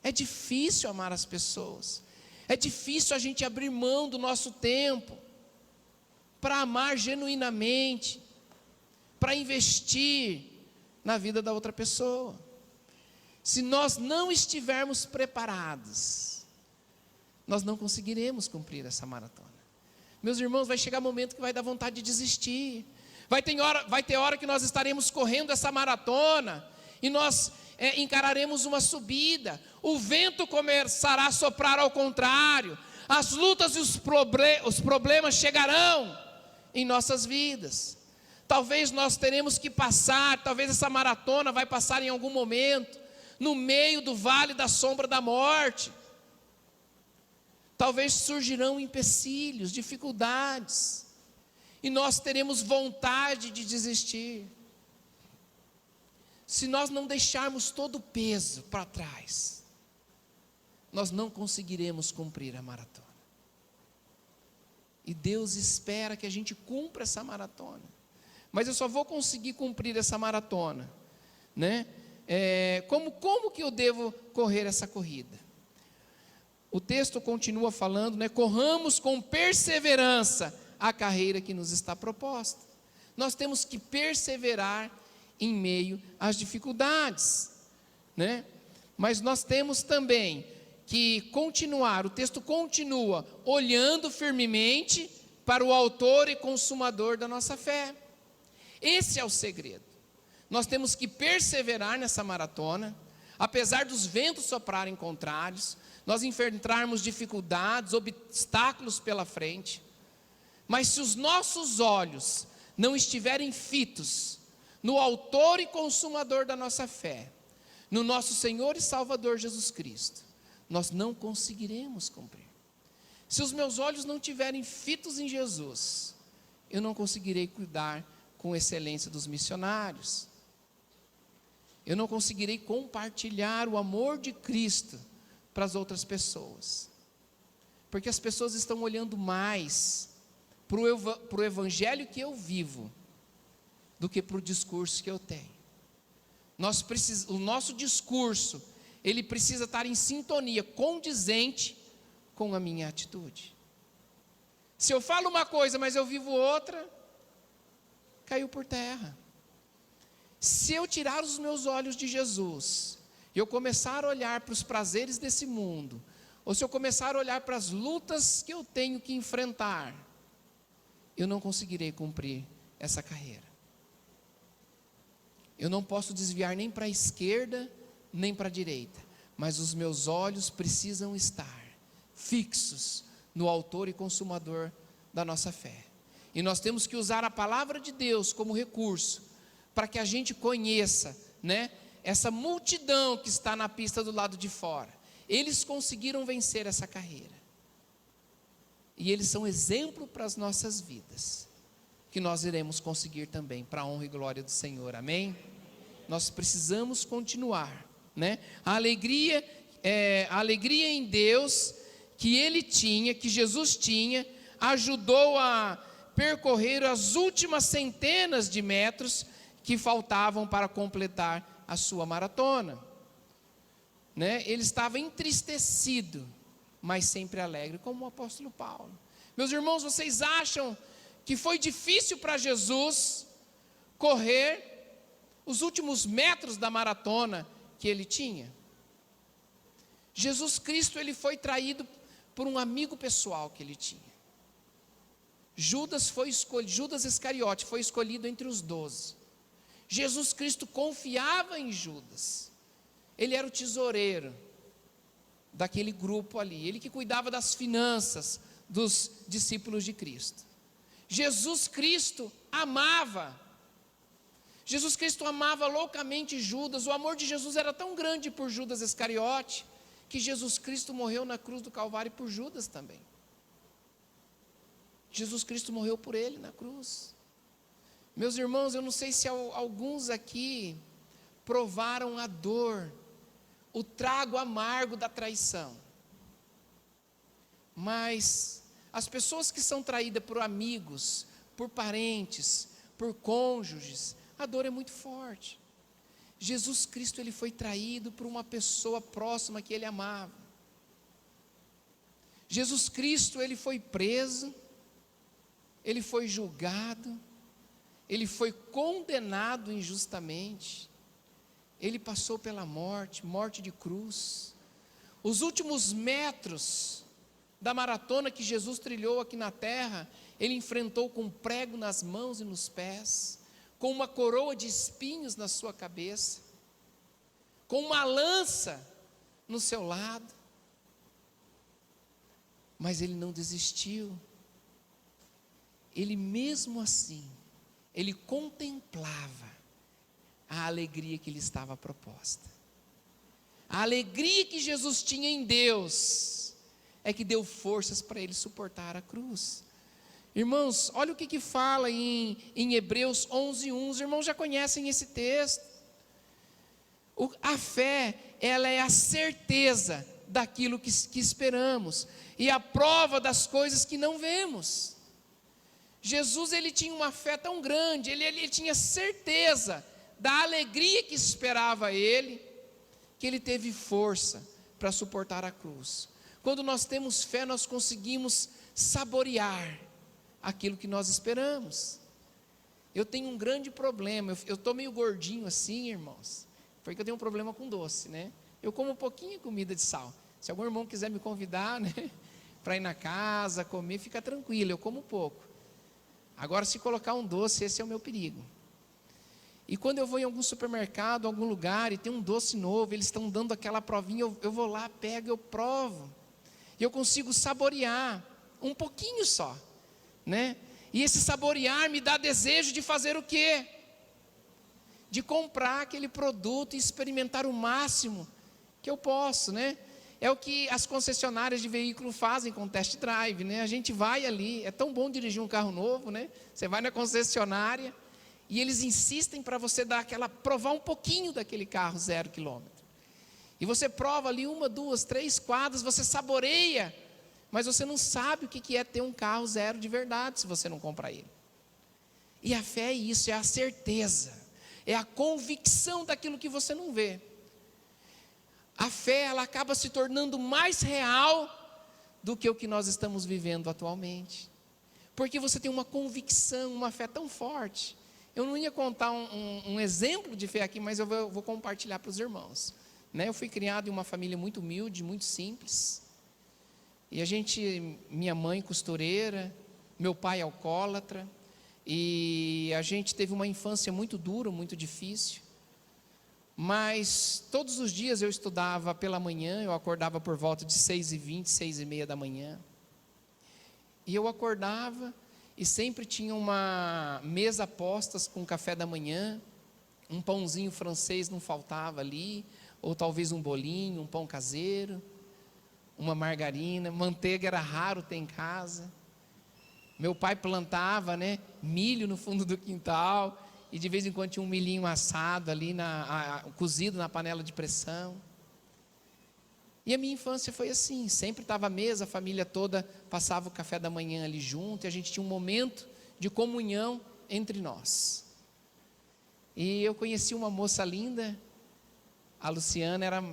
é difícil amar as pessoas, é difícil a gente abrir mão do nosso tempo para amar genuinamente, para investir na vida da outra pessoa. Se nós não estivermos preparados, nós não conseguiremos cumprir essa maratona. Meus irmãos, vai chegar um momento que vai dar vontade de desistir. Vai ter hora que nós estaremos correndo essa maratona e nós encararemos uma subida. O vento começará a soprar ao contrário. As lutas e os problemas chegarão em nossas vidas. Talvez nós teremos que passar, talvez essa maratona vai passar em algum momento, no meio do vale da sombra da morte. Talvez surgirão empecilhos, dificuldades, e nós teremos vontade de desistir. Se nós não deixarmos todo o peso para trás, nós não conseguiremos cumprir a maratona. E Deus espera que a gente cumpra essa maratona. Mas eu só vou conseguir cumprir essa maratona, né? Como que eu devo correr essa corrida? O texto continua falando, né? Corramos com perseverança a carreira que nos está proposta. Nós temos que perseverar em meio às dificuldades, né? Mas nós temos também que continuar, o texto continua, olhando firmemente para o autor e consumador da nossa fé. Esse é o segredo. Nós temos que perseverar nessa maratona, apesar dos ventos soprarem contrários, nós enfrentarmos dificuldades, obstáculos pela frente, mas se os nossos olhos não estiverem fitos no autor e consumador da nossa fé, no nosso Senhor e Salvador Jesus Cristo, nós não conseguiremos cumprir. Se os meus olhos não estiverem fitos em Jesus, eu não conseguirei cuidar com excelência dos missionários. Eu não conseguirei compartilhar o amor de Cristo para as outras pessoas. Porque as pessoas estão olhando mais para o evangelho que eu vivo do que para o discurso que eu tenho. O nosso discurso, ele precisa estar em sintonia, condizente com a minha atitude. Se eu falo uma coisa, mas eu vivo outra, caiu por terra. Se eu tirar os meus olhos de Jesus, e eu começar a olhar para os prazeres desse mundo, ou se eu começar a olhar para as lutas que eu tenho que enfrentar, eu não conseguirei cumprir essa carreira. Eu não posso desviar nem para a esquerda, nem para a direita, mas os meus olhos precisam estar fixos no autor e consumador da nossa fé. E nós temos que usar a palavra de Deus como recurso, para que a gente conheça, essa multidão que está na pista do lado de fora. Eles conseguiram vencer essa carreira. E eles são exemplo para as nossas vidas, que nós iremos conseguir também, para a honra e glória do Senhor, amém? Nós precisamos continuar, A alegria em Deus que Ele tinha, que Jesus tinha, ajudou a percorrer as últimas centenas de metros que faltavam para completar a sua maratona. Ele estava entristecido, mas sempre alegre, como o apóstolo Paulo. Meus irmãos, vocês acham que foi difícil para Jesus correr os últimos metros da maratona que ele tinha? Jesus Cristo, ele foi traído por um amigo pessoal que ele tinha. Judas Iscariote foi escolhido entre os 12. Jesus Cristo confiava em Judas. Ele era o tesoureiro daquele grupo ali, ele que cuidava das finanças dos discípulos de Cristo. Jesus Cristo amava loucamente Judas. O amor de Jesus era tão grande por Judas Iscariote, que Jesus Cristo morreu na cruz do Calvário por Judas também. Jesus Cristo morreu por ele na cruz. Meus irmãos, eu não sei se alguns aqui provaram a dor, o trago amargo da traição. Mas as pessoas que são traídas por amigos, por parentes, por cônjuges, a dor é muito forte. Jesus Cristo, ele foi traído por uma pessoa próxima que ele amava. Jesus Cristo, ele foi preso, ele foi julgado, ele foi condenado injustamente, ele passou pela morte de cruz. Os últimos metros da maratona que Jesus trilhou aqui na terra, ele enfrentou com um prego nas mãos e nos pés, com uma coroa de espinhos na sua cabeça, com uma lança no seu lado. Mas ele não desistiu. Ele mesmo assim, ele contemplava a alegria que lhe estava proposta. A alegria que Jesus tinha em Deus é que deu forças para ele suportar a cruz. Irmãos, olha o que fala em Hebreus 11:1. Os irmãos já conhecem esse texto. A fé, ela é a certeza daquilo que esperamos e a prova das coisas que não vemos. Jesus, ele tinha uma fé tão grande, ele tinha certeza da alegria que esperava ele, que ele teve força para suportar a cruz. Quando nós temos fé, nós conseguimos saborear aquilo que nós esperamos. Eu tenho um grande problema, eu estou meio gordinho assim, irmãos, porque eu tenho um problema com doce, Eu como um pouquinho de comida de sal. Se algum irmão quiser me convidar, para ir na casa, comer, fica tranquilo, eu como pouco. Agora, se colocar um doce, esse é o meu perigo. E quando eu vou em algum supermercado, algum lugar, e tem um doce novo, eles estão dando aquela provinha, eu vou lá, pego, eu provo. E eu consigo saborear, um pouquinho só, E esse saborear me dá desejo de fazer o quê? De comprar aquele produto e experimentar o máximo que eu posso, É o que as concessionárias de veículo fazem com test drive, A gente vai ali, é tão bom dirigir um carro novo, Você vai na concessionária e eles insistem para você provar um pouquinho daquele carro 0 quilômetro. E você prova ali 1, 2, 3 quadras, você saboreia, mas você não sabe o que é ter um carro zero de verdade se você não comprar ele. E a fé é isso, é a certeza, é a convicção daquilo que você não vê. A fé, ela acaba se tornando mais real do que o que nós estamos vivendo atualmente. Porque você tem uma convicção, uma fé tão forte, Eu não ia contar um exemplo de fé aqui, mas eu vou compartilhar para os irmãos. Né? Eu fui criado em uma família muito humilde, muito simples. E minha mãe costureira, meu pai alcoólatra. E a gente teve uma infância muito dura, muito difícil. Mas todos os dias eu estudava pela manhã, eu acordava por volta de 6h20, 6h30 da manhã. E eu acordava e sempre tinha uma mesa postas com café da manhã, um pãozinho francês não faltava ali, ou talvez um bolinho, um pão caseiro, uma margarina, manteiga era raro ter em casa. Meu pai plantava, né, milho no fundo do quintal, e de vez em quando tinha um milhinho assado ali, cozido na panela de pressão. E a minha infância foi assim, sempre estava à mesa, a família toda passava o café da manhã ali junto, e a gente tinha um momento de comunhão entre nós. E eu conheci uma moça linda, a Luciana era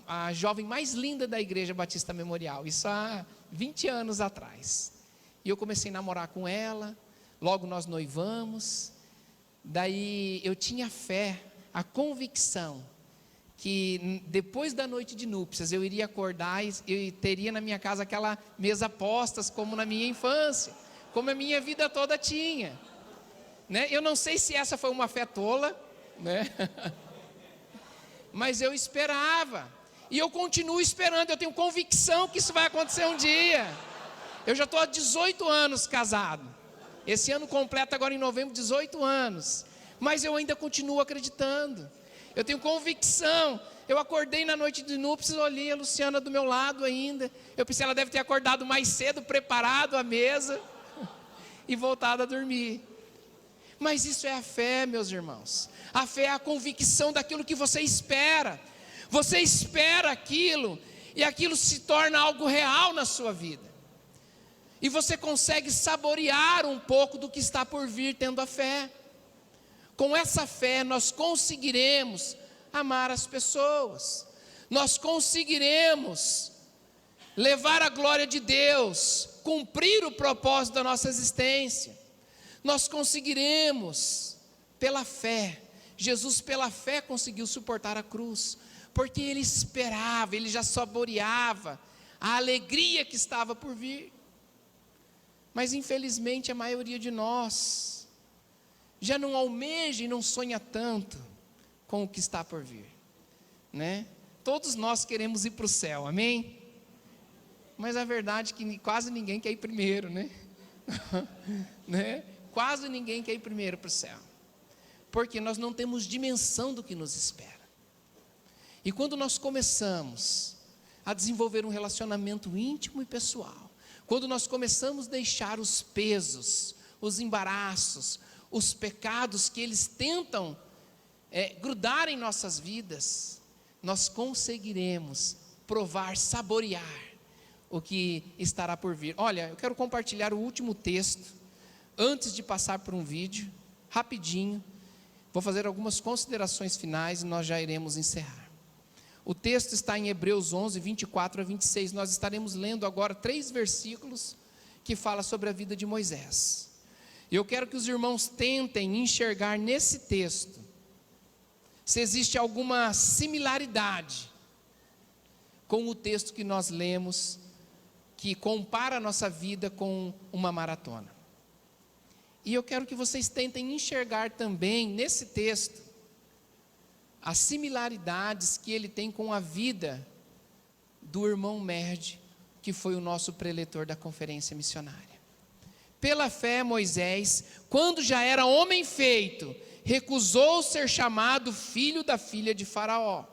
a jovem mais linda da Igreja Batista Memorial, isso há 20 anos atrás. E eu comecei a namorar com ela, logo nós noivamos, daí eu tinha fé, a convicção, que depois da noite de núpcias eu iria acordar e teria na minha casa aquela mesa postas como na minha infância, como a minha vida toda tinha, né? Eu não sei se essa foi uma fé tola, né? Mas eu esperava, e eu continuo esperando, eu tenho convicção que isso vai acontecer um dia. Eu já estou há 18 anos casado, esse ano completa agora em novembro 18 anos, mas eu ainda continuo acreditando. Eu tenho convicção. Eu acordei na noite de núpcias, olhei a Luciana do meu lado ainda. Eu pensei, ela deve ter acordado mais cedo, preparado a mesa e voltado a dormir. Mas isso é a fé, meus irmãos. A fé é a convicção daquilo que você espera. Você espera aquilo e aquilo se torna algo real na sua vida. E você consegue saborear um pouco do que está por vir tendo a fé. Com essa fé nós conseguiremos amar as pessoas, nós conseguiremos levar a glória de Deus, cumprir o propósito da nossa existência, nós conseguiremos pela fé. Jesus pela fé conseguiu suportar a cruz, porque ele esperava, ele já saboreava a alegria que estava por vir. Mas infelizmente a maioria de nós já não almeja e não sonha tanto com o que está por vir, né? Todos nós queremos ir para o céu, amém? Mas a verdade é que quase ninguém quer ir primeiro, né? Né? Quase ninguém quer ir primeiro para o céu, porque nós não temos dimensão do que nos espera. E quando nós começamos a desenvolver um relacionamento íntimo e pessoal, quando nós começamos a deixar os pesos, os embaraços, os pecados que eles tentam grudar em nossas vidas, nós conseguiremos provar, saborear o que estará por vir. Olha, eu quero compartilhar o último texto, antes de passar por um vídeo, rapidinho, vou fazer algumas considerações finais e nós já iremos encerrar. O texto está em Hebreus 11, 24 a 26, nós estaremos lendo agora 3 versículos que falam sobre a vida de Moisés. Eu quero que os irmãos tentem enxergar nesse texto se existe alguma similaridade com o texto que nós lemos, que compara a nossa vida com uma maratona. E eu quero que vocês tentem enxergar também nesse texto as similaridades que ele tem com a vida do irmão Merd, que foi o nosso preletor da conferência missionária. Pela fé, Moisés, quando já era homem feito, recusou ser chamado filho da filha de Faraó,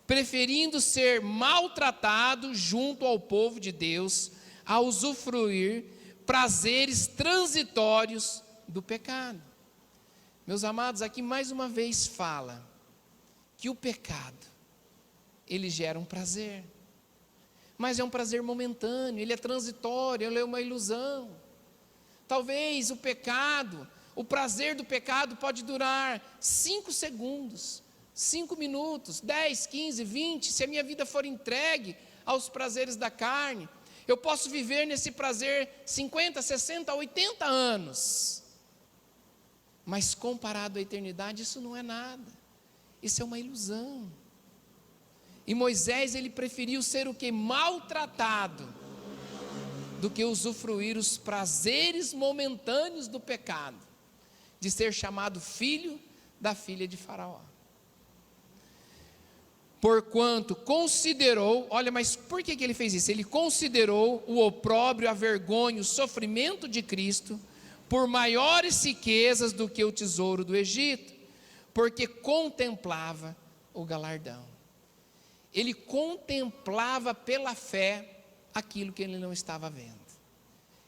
preferindo ser maltratado junto ao povo de Deus, a usufruir prazeres transitórios do pecado. Meus amados, aqui mais uma vez fala que o pecado, ele gera um prazer, mas é um prazer momentâneo, ele é transitório, ele é uma ilusão. Talvez o prazer do pecado pode durar 5 segundos, 5 minutos, 10, 15, 20, se a minha vida for entregue aos prazeres da carne, eu posso viver nesse prazer 50, 60, 80 anos, mas comparado à eternidade, isso não é nada, isso é uma ilusão. E Moisés, ele preferiu ser o que? Maltratado, do que usufruir os prazeres momentâneos do pecado, de ser chamado filho da filha de Faraó. Porquanto considerou, olha, mas por que ele fez isso? Ele considerou o opróbrio, a vergonha, o sofrimento de Cristo por maiores riquezas do que o tesouro do Egito, porque contemplava o galardão. Ele contemplava pela fé aquilo que ele não estava vendo.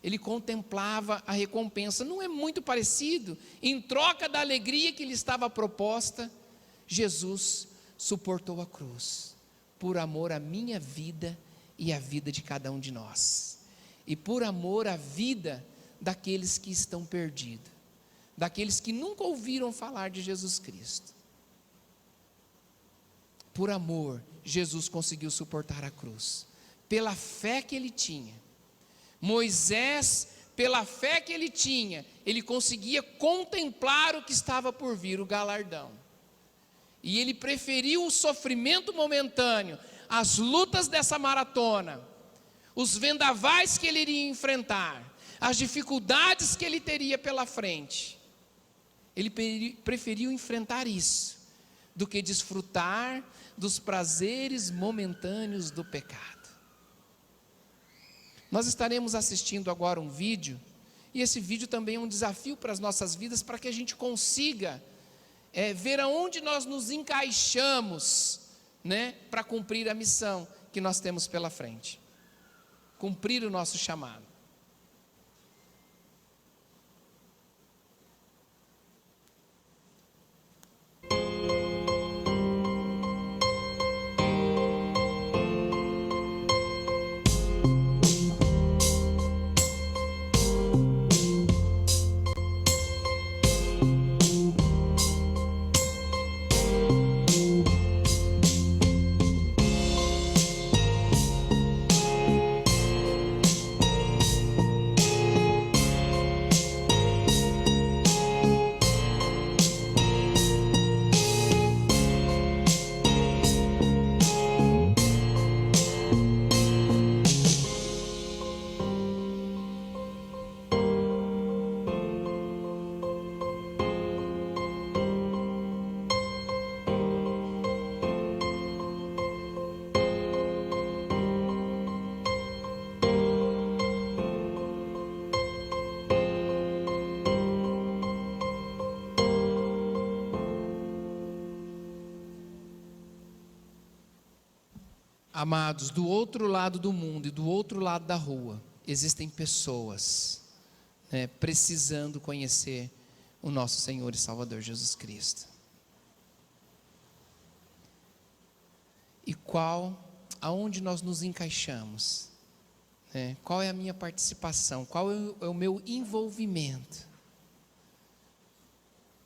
Ele contemplava a recompensa. Não é muito parecido? Em troca da alegria que lhe estava proposta, Jesus suportou a cruz, por amor à minha vida e à vida de cada um de nós, e por amor à vida daqueles que estão perdidos, daqueles que nunca ouviram falar de Jesus Cristo. Por amor, Jesus conseguiu suportar a cruz, pela fé que ele tinha. Moisés, pela fé que ele tinha, ele conseguia contemplar o que estava por vir, o galardão. E ele preferiu o sofrimento momentâneo, as lutas dessa maratona, os vendavais que ele iria enfrentar, as dificuldades que ele teria pela frente. Ele preferiu enfrentar isso, do que desfrutar dos prazeres momentâneos do pecado. Nós estaremos assistindo agora um vídeo, e esse vídeo também é um desafio para as nossas vidas, para que a gente consiga ver aonde nós nos encaixamos, para cumprir a missão que nós temos pela frente, cumprir o nosso chamado. Amados, do outro lado do mundo e do outro lado da rua, existem pessoas, precisando conhecer o nosso Senhor e Salvador Jesus Cristo. E aonde nós nos encaixamos? Qual é a minha participação? Qual é o meu envolvimento?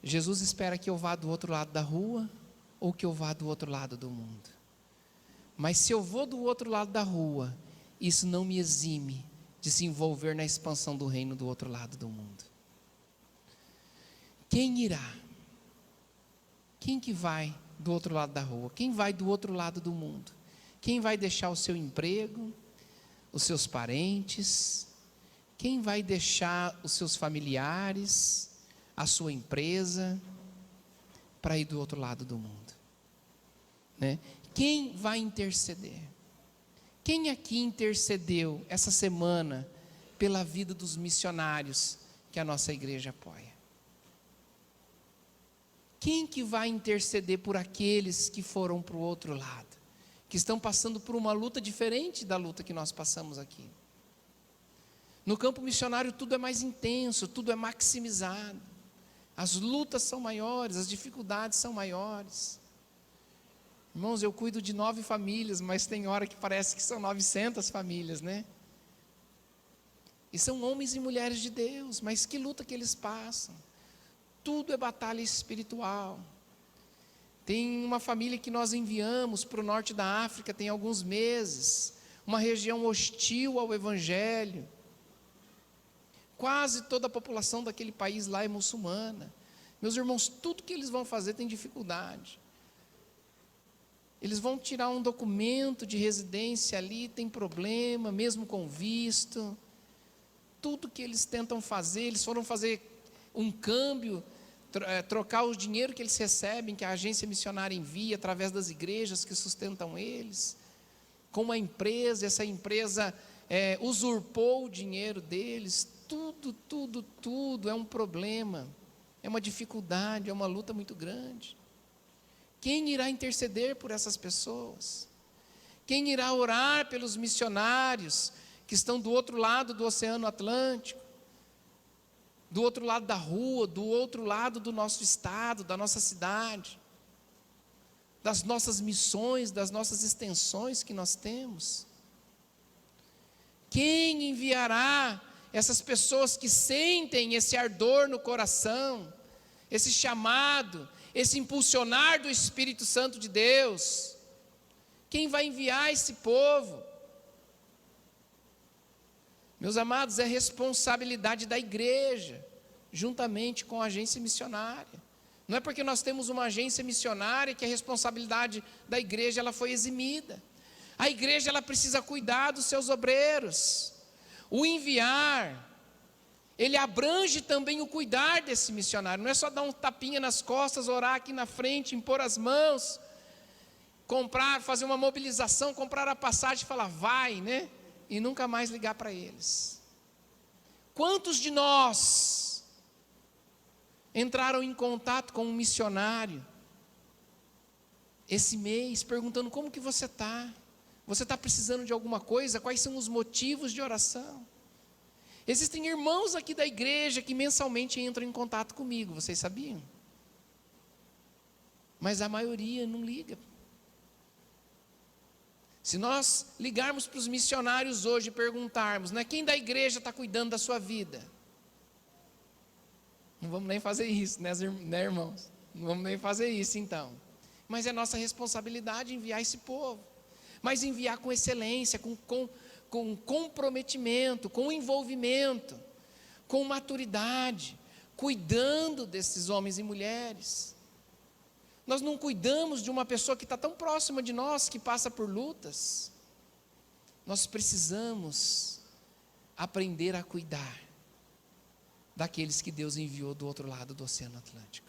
Jesus espera que eu vá do outro lado da rua ou que eu vá do outro lado do mundo? Mas se eu vou do outro lado da rua, isso não me exime de se envolver na expansão do reino do outro lado do mundo. Quem irá? Quem que vai do outro lado da rua? Quem vai do outro lado do mundo? Quem vai deixar o seu emprego, os seus parentes? Quem vai deixar os seus familiares, a sua empresa, para ir do outro lado do mundo? Quem vai interceder? Quem aqui intercedeu essa semana pela vida dos missionários que a nossa igreja apoia? Quem que vai interceder por aqueles que foram para o outro lado, que estão passando por uma luta diferente da luta que nós passamos aqui? No campo missionário tudo é mais intenso, tudo é maximizado, as lutas são maiores, as dificuldades são maiores. Irmãos, eu cuido de 9 famílias, mas tem hora que parece que são 900 famílias, E são homens e mulheres de Deus, mas que luta que eles passam. Tudo é batalha espiritual. Tem uma família que nós enviamos para o norte da África tem alguns meses, uma região hostil ao Evangelho. Quase toda a população daquele país lá é muçulmana. Meus irmãos, tudo que eles vão fazer tem dificuldade. Eles vão tirar um documento de residência ali, tem problema, mesmo com visto. Tudo que eles tentam fazer, eles foram fazer um câmbio, trocar o dinheiro que eles recebem, que a agência missionária envia através das igrejas que sustentam eles, com uma empresa, essa empresa usurpou o dinheiro deles. Tudo é um problema, é uma dificuldade, é uma luta muito grande. Quem irá interceder por essas pessoas? Quem irá orar pelos missionários que estão do outro lado do Oceano Atlântico, do outro lado da rua, do outro lado do nosso estado, da nossa cidade, das nossas missões, das nossas extensões que nós temos? Quem enviará essas pessoas que sentem esse ardor no coração, esse chamado, esse impulsionar do Espírito Santo de Deus? Quem vai enviar esse povo? Meus amados, é responsabilidade da igreja, juntamente com a agência missionária. Não é porque nós temos uma agência missionária que a responsabilidade da igreja ela foi eximida. A igreja ela precisa cuidar dos seus obreiros. O enviar, ele abrange também o cuidar desse missionário. Não é só dar um tapinha nas costas, orar aqui na frente, impor as mãos, comprar, fazer uma mobilização, comprar a passagem e falar, vai, né? E nunca mais ligar para eles. Quantos de nós entraram em contato com um missionário esse mês, perguntando como que você está? Você está precisando de alguma coisa? Quais são os motivos de oração? Existem irmãos aqui da igreja que mensalmente entram em contato comigo, vocês sabiam? Mas a maioria não liga. Se nós ligarmos para os missionários hoje e perguntarmos, né, quem da igreja está cuidando da sua vida? Não vamos nem fazer isso, né, irmãos? Não vamos nem fazer isso então. Mas é nossa responsabilidade enviar esse povo. Mas enviar com excelência, com comprometimento, com envolvimento, com maturidade, cuidando desses homens e mulheres. Nós não cuidamos de uma pessoa que está tão próxima de nós, que passa por lutas. Nós precisamos aprender a cuidar daqueles que Deus enviou do outro lado do Oceano Atlântico.